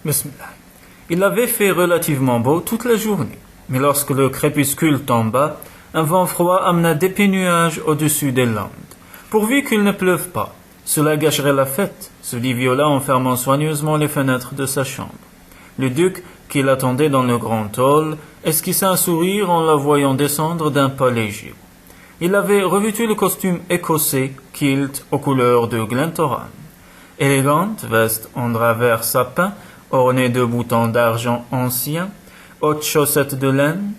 Bismillah. Il avait fait relativement beau toute la journée, mais lorsque le crépuscule tomba, un vent froid amena d'épais nuages au-dessus des landes. Pourvu qu'il ne pleuve pas, cela gâcherait la fête, se dit Viola en fermant soigneusement les fenêtres de sa chambre. Le duc, qui l'attendait dans le grand hall, esquissa un sourire en la voyant descendre d'un pas léger. Il avait revêtu le costume écossais, kilt aux couleurs de Glentoran. Élégante veste en drap vert sapin, ornée de boutons d'argent anciens, hautes chaussettes de laine,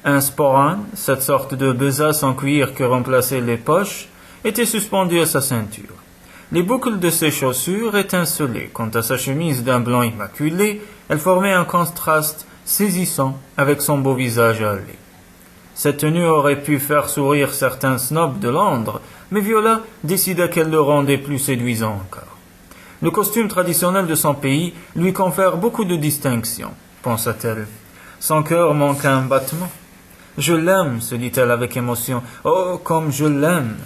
un sporran, cette sorte de besace en cuir que remplaçaient les poches, était suspendu à sa ceinture. Les boucles de ses chaussures étincelaient. Quant à sa chemise d'un blanc immaculé, elle formait un contraste saisissant avec son beau visage hâlé. Cette tenue aurait pu faire sourire certains snobs de Londres, mais Viola décida qu'elle le rendait plus séduisant encore. Le costume traditionnel de son pays lui confère beaucoup de distinction, pensa-t-elle. Son cœur manque un battement. « Je l'aime, se dit-elle avec émotion. Oh, comme je l'aime !»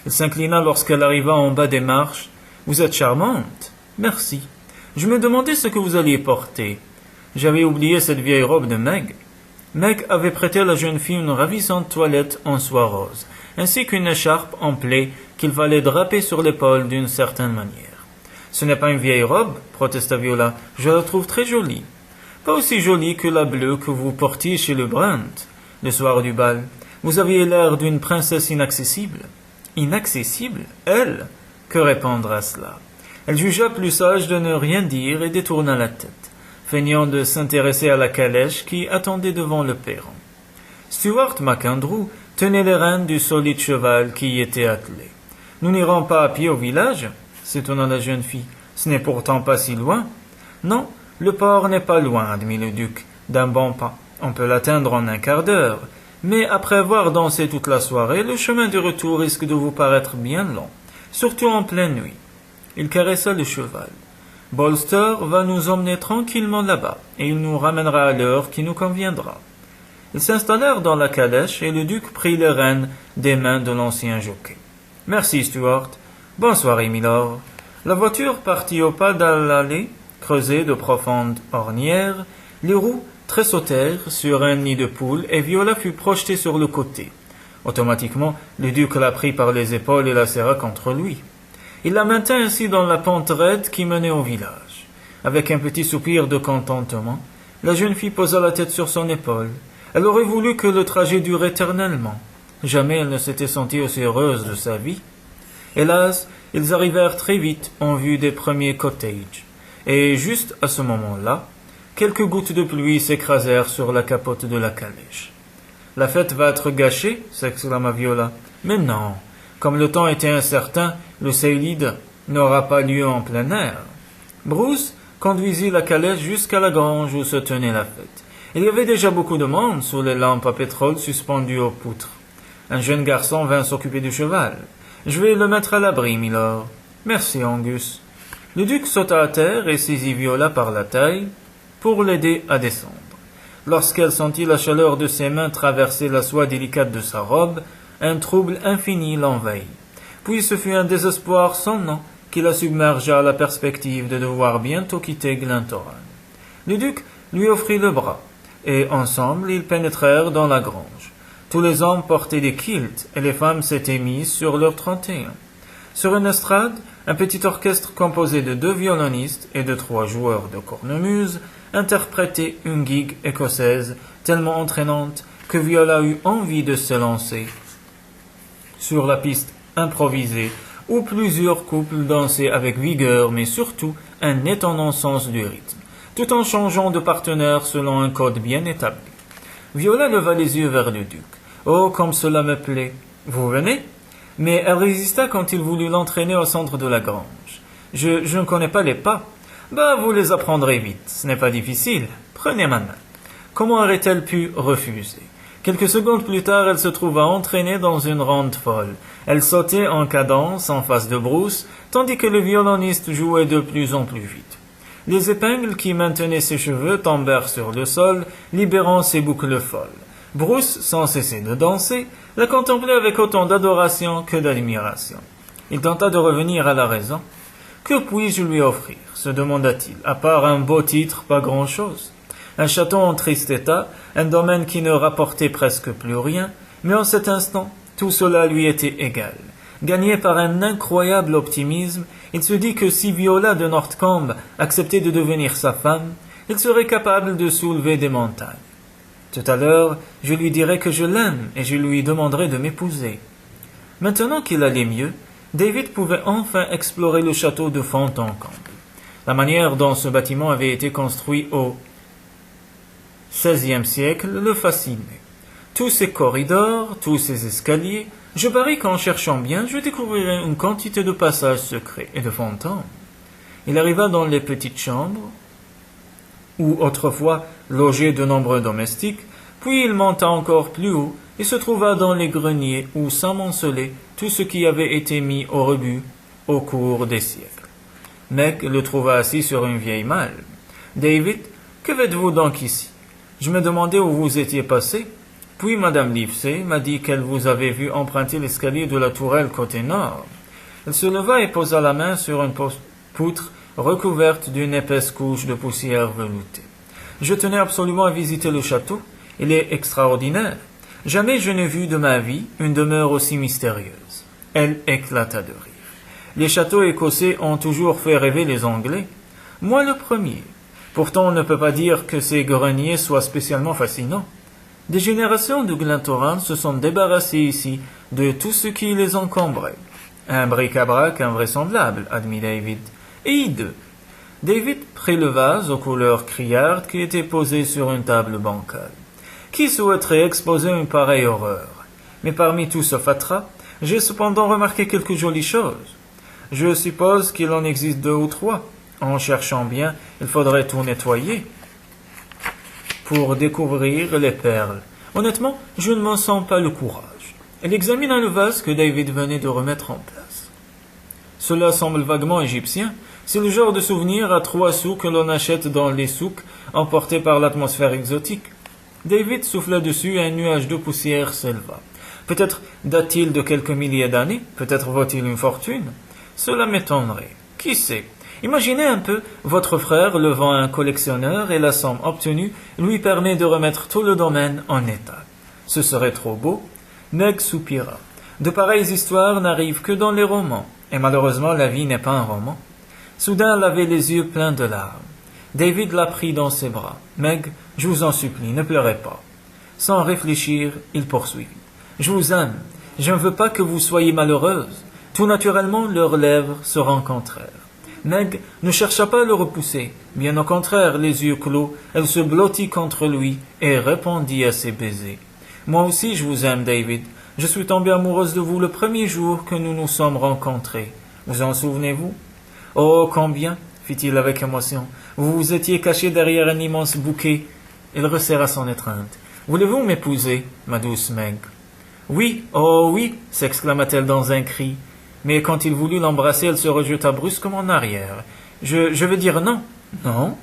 Elle s'inclina lorsqu'elle arriva en bas des marches. « Vous êtes charmante. »« Merci. Je me demandais ce que vous alliez porter. J'avais oublié cette vieille robe de Meg. » Meg avait prêté à la jeune fille une ravissante toilette en soie rose, ainsi qu'une écharpe en plaie qu'il fallait draper sur l'épaule d'une certaine manière. « Ce n'est pas une vieille robe, protesta Viola. Je la trouve très jolie. Pas aussi jolie que la bleue que vous portiez chez le Brunt, le soir du bal. Vous aviez l'air d'une princesse inaccessible. » Inaccessible, elle? Que répondre à cela? Elle jugea plus sage de ne rien dire et détourna la tête, feignant de s'intéresser à la calèche qui attendait devant le perron. Stuart McAndrew tenait les rênes du solide cheval qui y était attelé. « Nous n'irons pas à pied au village ?» s'étonna la jeune fille. « Ce n'est pourtant pas si loin. »« Non, le port n'est pas loin, » admit le duc, d'un bon pas. « On peut l'atteindre en un quart d'heure. » Mais après avoir dansé toute la soirée, le chemin du retour risque de vous paraître bien long, surtout en pleine nuit. Il caressa le cheval. Bolster va nous emmener tranquillement là-bas, et il nous ramènera à l'heure qui nous conviendra. Ils s'installèrent dans la calèche, et le duc prit les rênes des mains de l'ancien jockey. « Merci, Stuart. Bonne soirée, milord. » La voiture partit au pas de l'allée, creusée de profondes ornières. Les roues tressautèrent sur un nid de poule et Viola fut projetée sur le côté. Automatiquement, le duc la prit par les épaules et la serra contre lui. Il la maintint ainsi dans la pente raide qui menait au village. Avec un petit soupir de contentement, la jeune fille posa la tête sur son épaule. Elle aurait voulu que le trajet dure éternellement. Jamais elle ne s'était sentie aussi heureuse de sa vie. Hélas, ils arrivèrent très vite en vue des premiers cottages. Et juste à ce moment-là, quelques gouttes de pluie s'écrasèrent sur la capote de la calèche. « La fête va être gâchée » s'exclama Viola. « Mais non, comme le temps était incertain, le Seylid n'aura pas lieu en plein air. » Bruce conduisit la calèche jusqu'à la grange où se tenait la fête. Il y avait déjà beaucoup de monde sous les lampes à pétrole suspendues aux poutres. Un jeune garçon vint s'occuper du cheval. « Je vais le mettre à l'abri, milord. »« Merci, Angus. » Le duc sauta à terre et saisit Viola par la taille pour l'aider à descendre. Lorsqu'elle sentit la chaleur de ses mains traverser la soie délicate de sa robe, un trouble infini l'envahit. Puis ce fut un désespoir sans nom qui la submergea à la perspective de devoir bientôt quitter Glentoran. Le duc lui offrit le bras, et ensemble ils pénétrèrent dans la grange. Tous les hommes portaient des kilts, et les femmes s'étaient mises sur leurs 31. Sur une estrade, un petit orchestre composé de 2 violonistes et de 3 joueurs de cornemuse interprétait une gigue écossaise tellement entraînante que Viola eut envie de se lancer sur la piste improvisée où plusieurs couples dansaient avec vigueur mais surtout un étonnant sens du rythme, tout en changeant de partenaire selon un code bien établi. Viola leva les yeux vers le duc. « Oh, comme cela me plaît. Vous venez ?» Mais elle résista quand il voulut l'entraîner au centre de la grange. « Je ne connais pas les pas. »« Bah, vous les apprendrez vite. Ce n'est pas difficile. Prenez ma main. » Comment aurait-elle pu refuser? Quelques secondes plus tard, elle se trouva entraînée dans une ronde folle. Elle sautait en cadence en face de Bruce, tandis que le violoniste jouait de plus en plus vite. Les épingles qui maintenaient ses cheveux tombèrent sur le sol, libérant ses boucles folles. Bruce, sans cesser de danser, la contemplait avec autant d'adoration que d'admiration. Il tenta de revenir à la raison. « Que puis-je lui offrir se demanda-t-il. À part un beau titre, pas grand-chose. Un château en triste état, un domaine qui ne rapportait presque plus rien, mais en cet instant, tout cela lui était égal. Gagné par un incroyable optimisme, il se dit que si Viola de Northcombe acceptait de devenir sa femme, il serait capable de soulever des montagnes. Tout à l'heure, je lui dirai que je l'aime et je lui demanderai de m'épouser. Maintenant qu'il allait mieux, David pouvait enfin explorer le château de fond en comble. La manière dont ce bâtiment avait été construit au XVIe siècle le fascinait. Tous ces corridors, tous ces escaliers, je parie qu'en cherchant bien, je découvrirai une quantité de passages secrets et de fantômes. Il arriva dans les petites chambres, où autrefois logeaient de nombreux domestiques, puis il monta encore plus haut et se trouva dans les greniers où s'amoncelait tout ce qui avait été mis au rebut au cours des siècles. Meg le trouva assis sur une vieille malle. « David, que faites-vous donc ici? Je me demandais où vous étiez passé. Puis Madame Livesey m'a dit qu'elle vous avait vu emprunter l'escalier de la tourelle côté nord. » Elle se leva et posa la main sur une poutre recouverte d'une épaisse couche de poussière veloutée. « Je tenais absolument à visiter le château. Il est extraordinaire. Jamais je n'ai vu de ma vie une demeure aussi mystérieuse. » Elle éclata de rire. « Les châteaux écossais ont toujours fait rêver les Anglais. Moi le premier. Pourtant on ne peut pas dire que ces greniers soient spécialement fascinants. Des générations de Glentoran se sont débarrassées ici de tout ce qui les encombrait. Un bric-à-brac invraisemblable, admit David. Et hideux. David prit le vase aux couleurs criardes qui était posé sur une table bancale. Qui souhaiterait exposer une pareille horreur? Mais parmi tout ce fatras, j'ai cependant remarqué quelques jolies choses. Je suppose qu'il en existe 2 ou 3. En cherchant bien, il faudrait tout nettoyer pour découvrir les perles. Honnêtement, je ne m'en sens pas le courage. Elle examina le vase que David venait de remettre en place. Cela semble vaguement égyptien. C'est le genre de souvenir à 3 sous que l'on achète dans les souks, emporté par l'atmosphère exotique. David souffla dessus et un nuage de poussière s'éleva. Peut-être date-t-il de quelques milliers d'années, peut-être vaut-il une fortune. Cela m'étonnerait. Qui sait? Imaginez un peu votre frère le vend à un collectionneur et la somme obtenue lui permet de remettre tout le domaine en état. Ce serait trop beau. Meg soupira. De pareilles histoires n'arrivent que dans les romans, et malheureusement la vie n'est pas un roman. Soudain, elle avait les yeux pleins de larmes. David la prit dans ses bras. « Meg, je vous en supplie, ne pleurez pas. » Sans réfléchir, il poursuivit. « Je vous aime. Je ne veux pas que vous soyez malheureuse. » Tout naturellement, leurs lèvres se rencontrèrent. Meg ne chercha pas à le repousser. Bien au contraire, les yeux clos, elle se blottit contre lui et répondit à ses baisers. « Moi aussi, je vous aime, David. Je suis tombée amoureuse de vous le premier jour que nous nous sommes rencontrés. Vous en souvenez-vous? » « Oh, combien !» fit-il avec émotion. « Vous vous étiez caché derrière un immense bouquet. » Il resserra son étreinte. « Voulez-vous m'épouser, ma douce Meg ?»« Oui, oh oui !» s'exclama-t-elle dans un cri. Mais quand il voulut l'embrasser, elle se rejeta brusquement en arrière. « Je veux dire non. »« Non,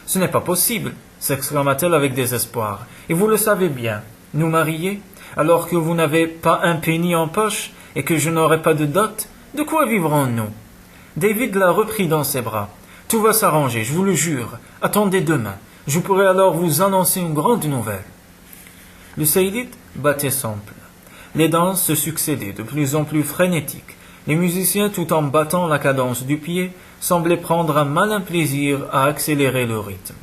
ce n'est pas possible !» s'exclama-t-elle avec désespoir. « Et vous le savez bien, nous marier, alors que vous n'avez pas un penny en poche et que je n'aurai pas de dot, de quoi vivrons-nous ?» David la reprit dans ses bras. « Tout va s'arranger, je vous le jure. Attendez demain. Je pourrai alors vous annoncer une grande nouvelle. » Le seydite battait son plein. Les danses se succédaient, de plus en plus frénétiques. Les musiciens, tout en battant la cadence du pied, semblaient prendre un malin plaisir à accélérer le rythme.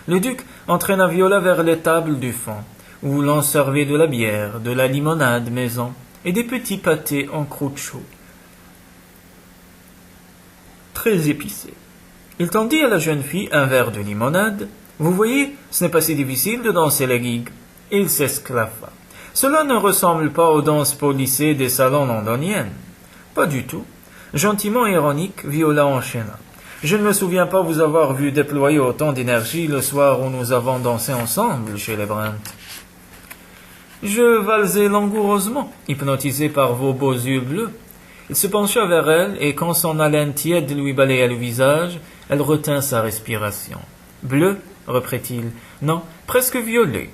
Le duc entraîna Viola vers les tables du fond, où l'on servait de la bière, de la limonade maison et des petits pâtés en croûte chaude, très épicés. Il tendit à la jeune fille un verre de limonade. « Vous voyez, ce n'est pas si difficile de danser la gigue. » Il s'esclaffa. « Cela ne ressemble pas aux danses polissées des salons londoniennes. » Pas du tout. Gentiment ironique, Viola enchaîna. « Je ne me souviens pas vous avoir vu déployer autant d'énergie le soir où nous avons dansé ensemble chez les Brent. » Je valsais langoureusement, hypnotisé par vos beaux yeux bleus. Il se pencha vers elle, et quand son haleine tiède lui balaya le visage, elle retint sa respiration. « Bleu ?» reprit-il. « Non, presque violet. »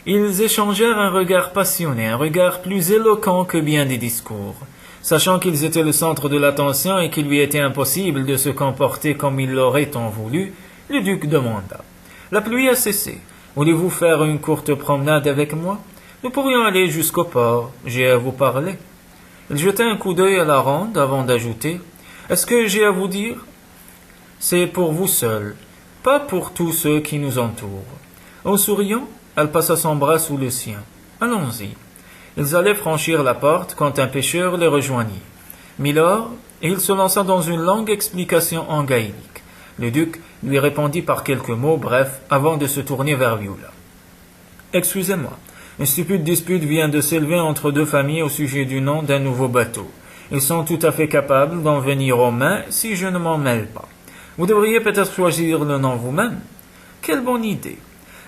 Ils échangèrent un regard passionné, un regard plus éloquent que bien des discours. Sachant qu'ils étaient le centre de l'attention et qu'il lui était impossible de se comporter comme il l'aurait tant voulu, le duc demanda. La pluie a cessé. Voulez-vous faire une courte promenade avec moi? Nous pourrions aller jusqu'au port. J'ai à vous parler. Il jeta un coup d'œil à la ronde avant d'ajouter. Est-ce que j'ai à vous dire? C'est pour vous seul, pas pour tous ceux qui nous entourent. En souriant, elle passa son bras sous le sien. Allons-y. Ils allaient franchir la porte quand un pêcheur les rejoignit. Milord, et il se lança dans une longue explication en gaélique. Le duc lui répondit par quelques mots brefs avant de se tourner vers Viola. Excusez-moi, une stupide dispute vient de s'élever entre deux familles au sujet du nom d'un nouveau bateau. Ils sont tout à fait capables d'en venir aux mains si je ne m'en mêle pas. Vous devriez peut-être choisir le nom vous-même. Quelle bonne idée.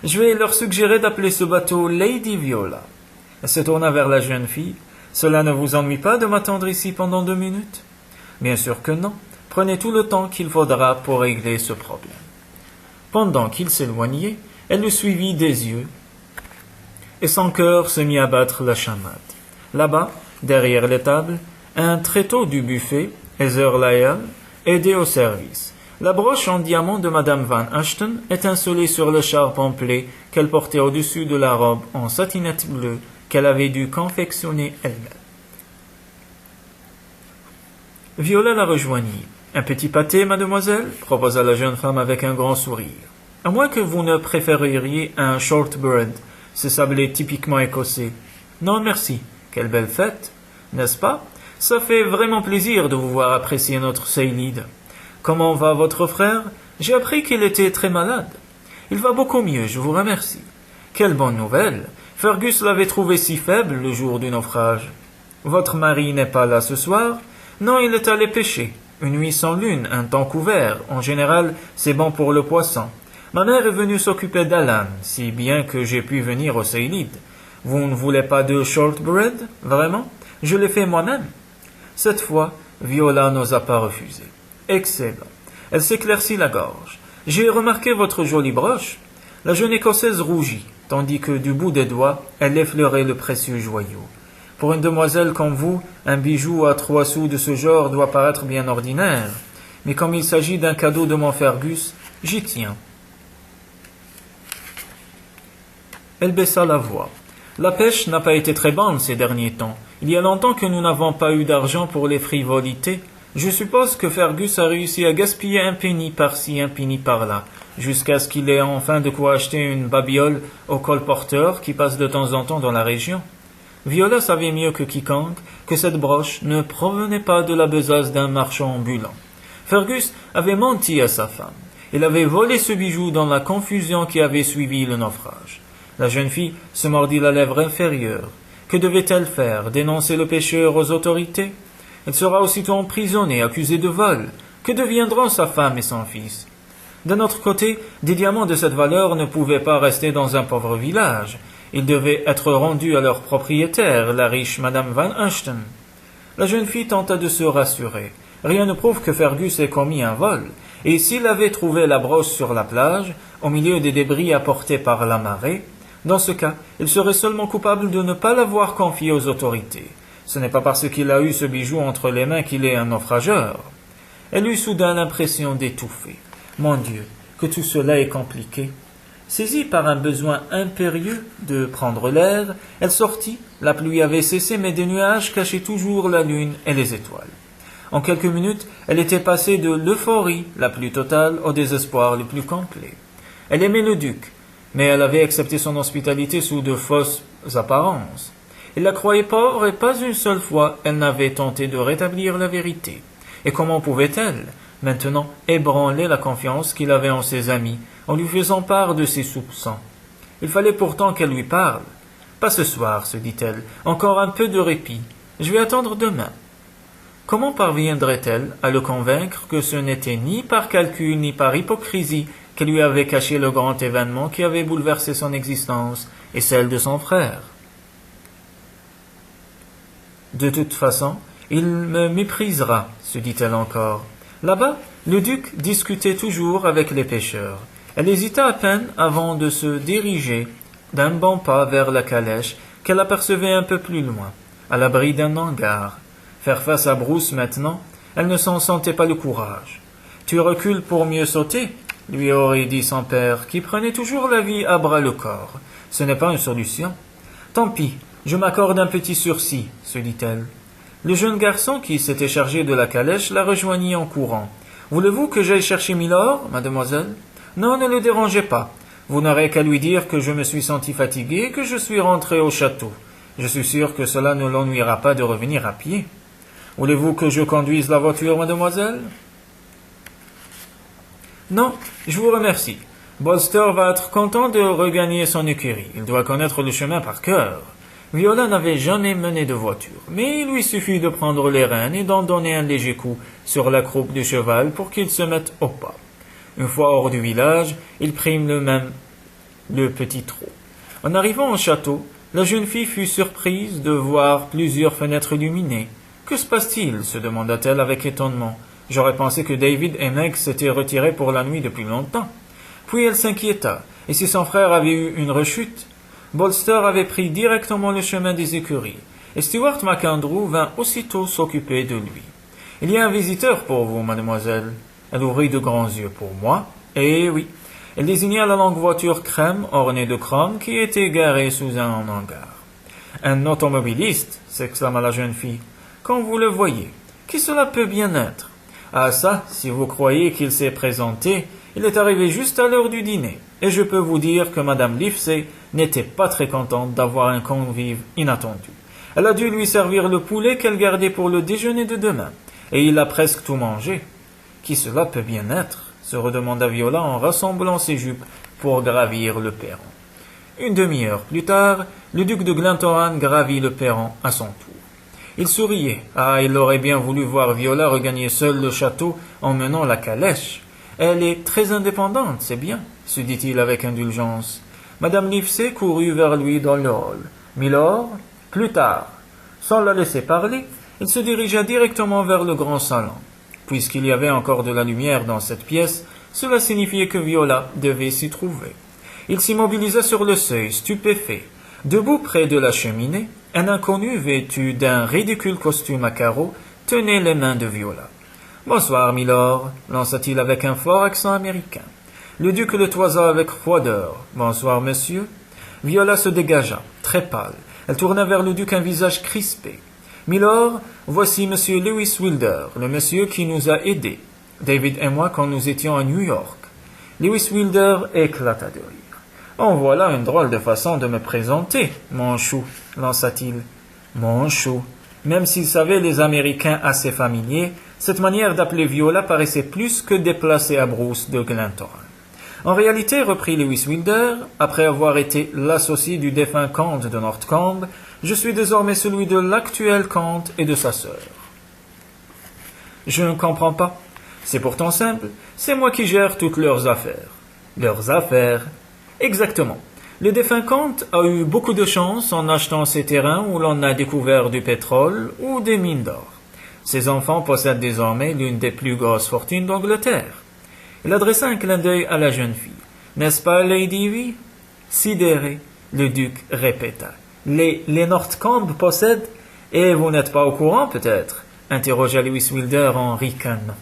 Je vais leur suggérer d'appeler ce bateau Lady Viola. Elle se tourna vers la jeune fille. Cela ne vous ennuie pas de m'attendre ici pendant 2 minutes? Bien sûr que non. Prenez tout le temps qu'il faudra pour régler ce problème. Pendant qu'il s'éloignait, elle le suivit des yeux, et son cœur se mit à battre la chamade. Là-bas, derrière les tables, un tréteau du buffet, Heather Lyell, aidait au service. La broche en diamant de Madame Van Ashton étincelait sur l'écharpe en plaie qu'elle portait au-dessus de la robe en satinette bleue qu'elle avait dû confectionner elle-même. Viola la rejoignit. « Un petit pâté, mademoiselle ?» proposa la jeune femme avec un grand sourire. « À moins que vous ne préféreriez un shortbread, ce sablé typiquement écossais. »« Non, merci. Quelle belle fête, n'est-ce pas? Ça fait vraiment plaisir de vous voir apprécier notre Seylid. Comment va votre frère? J'ai appris qu'il était très malade. Il va beaucoup mieux, je vous remercie. Quelle bonne nouvelle! Fergus l'avait trouvé si faible le jour du naufrage. Votre mari n'est pas là ce soir? Non, il est allé pêcher. Une nuit sans lune, un temps couvert. En général, c'est bon pour le poisson. Ma mère est venue s'occuper d'Alan, si bien que j'ai pu venir au Seylid. Vous ne voulez pas de shortbread, vraiment? Je l'ai fait moi-même. Cette fois, Viola n'osa pas refuser. Excellent. Elle s'éclaircit la gorge. J'ai remarqué votre jolie broche. La jeune Écossaise rougit, tandis que du bout des doigts, elle effleurait le précieux joyau. Pour une demoiselle comme vous, un bijou à 3 sous de ce genre doit paraître bien ordinaire. Mais comme il s'agit d'un cadeau de mon Fergus, j'y tiens. Elle baissa la voix. La pêche n'a pas été très bonne ces derniers temps. Il y a longtemps que nous n'avons pas eu d'argent pour les frivolités. Je suppose que Fergus a réussi à gaspiller un penny par-ci, un penny par-là, jusqu'à ce qu'il ait enfin de quoi acheter une babiole au colporteur qui passe de temps en temps dans la région. Viola savait mieux que quiconque que cette broche ne provenait pas de la besace d'un marchand ambulant. Fergus avait menti à sa femme. Il avait volé ce bijou dans la confusion qui avait suivi le naufrage. La jeune fille se mordit la lèvre inférieure. Que devait-elle faire? Dénoncer le pêcheur aux autorités? Elle sera aussitôt emprisonnée, accusée de vol. Que deviendront sa femme et son fils? D'un autre côté, des diamants de cette valeur ne pouvaient pas rester dans un pauvre village. Ils devaient être rendus à leur propriétaire, la riche Madame Van Ashton. La jeune fille tenta de se rassurer. Rien ne prouve que Fergus ait commis un vol. Et s'il avait trouvé la broche sur la plage, au milieu des débris apportés par la marée, dans ce cas, il serait seulement coupable de ne pas l'avoir confié aux autorités. Ce n'est pas parce qu'il a eu ce bijou entre les mains qu'il est un naufrageur. Elle eut soudain l'impression d'étouffer. Mon Dieu, que tout cela est compliqué. Saisie par un besoin impérieux de prendre l'air, elle sortit. La pluie avait cessé, mais des nuages cachaient toujours la lune et les étoiles. En quelques minutes, elle était passée de l'euphorie la plus totale au désespoir le plus complet. Elle aimait le duc, mais elle avait accepté son hospitalité sous de fausses apparences. Elle la croyait pauvre et pas une seule fois elle n'avait tenté de rétablir la vérité. Et comment pouvait-elle, maintenant, ébranler la confiance qu'il avait en ses amis, en lui faisant part de ses soupçons? Il fallait pourtant qu'elle lui parle. Pas ce soir, se dit-elle, encore un peu de répit. Je vais attendre demain. Comment parviendrait-elle à le convaincre que ce n'était ni par calcul ni par hypocrisie qu'elle lui avait caché le grand événement qui avait bouleversé son existence et celle de son frère? De toute façon, il me méprisera, se dit-elle encore. Là-bas, le duc discutait toujours avec les pêcheurs. Elle hésita à peine avant de se diriger d'un bon pas vers la calèche qu'elle apercevait un peu plus loin, à l'abri d'un hangar. Faire face à Bruce maintenant, elle ne s'en sentait pas le courage. « Tu recules pour mieux sauter ?» lui aurait dit son père, qui prenait toujours la vie à bras-le-corps. « Ce n'est pas une solution. »« Tant pis, je m'accorde un petit sursis, » se dit-elle. Le jeune garçon qui s'était chargé de la calèche la rejoignit en courant. « Voulez-vous que j'aille chercher Milord, mademoiselle ?»« Non, ne le dérangez pas. Vous n'aurez qu'à lui dire que je me suis senti fatigué et que je suis rentré au château. Je suis sûr que cela ne l'ennuiera pas de revenir à pied. Voulez-vous que je conduise la voiture, mademoiselle ? » Non, je vous remercie. Bolster va être content de regagner son écurie. Il doit connaître le chemin par cœur. Viola n'avait jamais mené de voiture, mais il lui suffit de prendre les rênes et d'en donner un léger coup sur la croupe du cheval pour qu'il se mette au pas. Une fois hors du village, il prit le petit trot. En arrivant au château, la jeune fille fut surprise de voir plusieurs fenêtres illuminées. « Que se passe-t-il » se demanda-t-elle avec étonnement. « J'aurais pensé que David et Meg s'étaient retirés pour la nuit depuis longtemps. » Puis elle s'inquiéta. Et si son frère avait eu une rechute? Bolster avait pris directement le chemin des écuries, et Stuart McAndrew vint aussitôt s'occuper de lui. « Il y a un visiteur pour vous, mademoiselle. » Elle ouvrit de grands yeux. « Pour moi? » « Eh oui. » Elle désigna la longue voiture crème ornée de chrome qui était garée sous un hangar. « Un automobiliste » s'exclama la jeune fille. « Quand vous le voyez, qui cela peut bien être? Ah ça, si vous croyez qu'il s'est présenté, il est arrivé juste à l'heure du dîner, et je peux vous dire que Madame Livesey n'était pas très contente d'avoir un convive inattendu. Elle a dû lui servir le poulet qu'elle gardait pour le déjeuner de demain, et il a presque tout mangé. Qui cela peut bien être? Se redemanda Viola en rassemblant ses jupes pour gravir le perron. Une demi-heure plus tard, le duc de Glentoran gravit le perron à son tour. Il souriait. Ah, il aurait bien voulu voir Viola regagner seule le château en menant la calèche. Elle est très indépendante, c'est bien, se dit-il avec indulgence. Madame Livesey courut vers lui dans le hall. « Milord, plus tard. » Sans la laisser parler, il se dirigea directement vers le grand salon. Puisqu'il y avait encore de la lumière dans cette pièce, cela signifiait que Viola devait s'y trouver. Il s'immobilisa sur le seuil, stupéfait. Debout près de la cheminée, un inconnu vêtu d'un ridicule costume à carreaux tenait les mains de Viola. « Bonsoir, milord, » lança-t-il avec un fort accent américain. Le duc le toisa avec froideur. « Bonsoir, monsieur. » Viola se dégagea, très pâle. Elle tourna vers le duc un visage crispé. « Milord, voici monsieur Lewis Wilder, le monsieur qui nous a aidés, David et moi, quand nous étions à New York. » Lewis Wilder éclata de rire. « En voilà une drôle de façon de me présenter, mon chou, » lança-t-il. « Mon chou. » Même s'il savait les Américains assez familiers, cette manière d'appeler Viola paraissait plus que déplacée à Bruce de Glentoran. En réalité, reprit Lewis Wilder, après avoir été l'associé du défunt comte de Northcombe, je suis désormais celui de l'actuel comte et de sa sœur. Je ne comprends pas. C'est pourtant simple, c'est moi qui gère toutes leurs affaires. Leurs affaires? Exactement. Le défunt comte a eu beaucoup de chance en achetant ces terrains où l'on a découvert du pétrole ou des mines d'or. Ses enfants possèdent désormais l'une des plus grosses fortunes d'Angleterre. Il adressa un clin d'œil à la jeune fille. « N'est-ce pas, Lady V ?» Sidéré, le duc répéta. « Les Northcombe possèdent... Et vous n'êtes pas au courant, peut-être ?» interrogea Lewis Wilder en ricanant.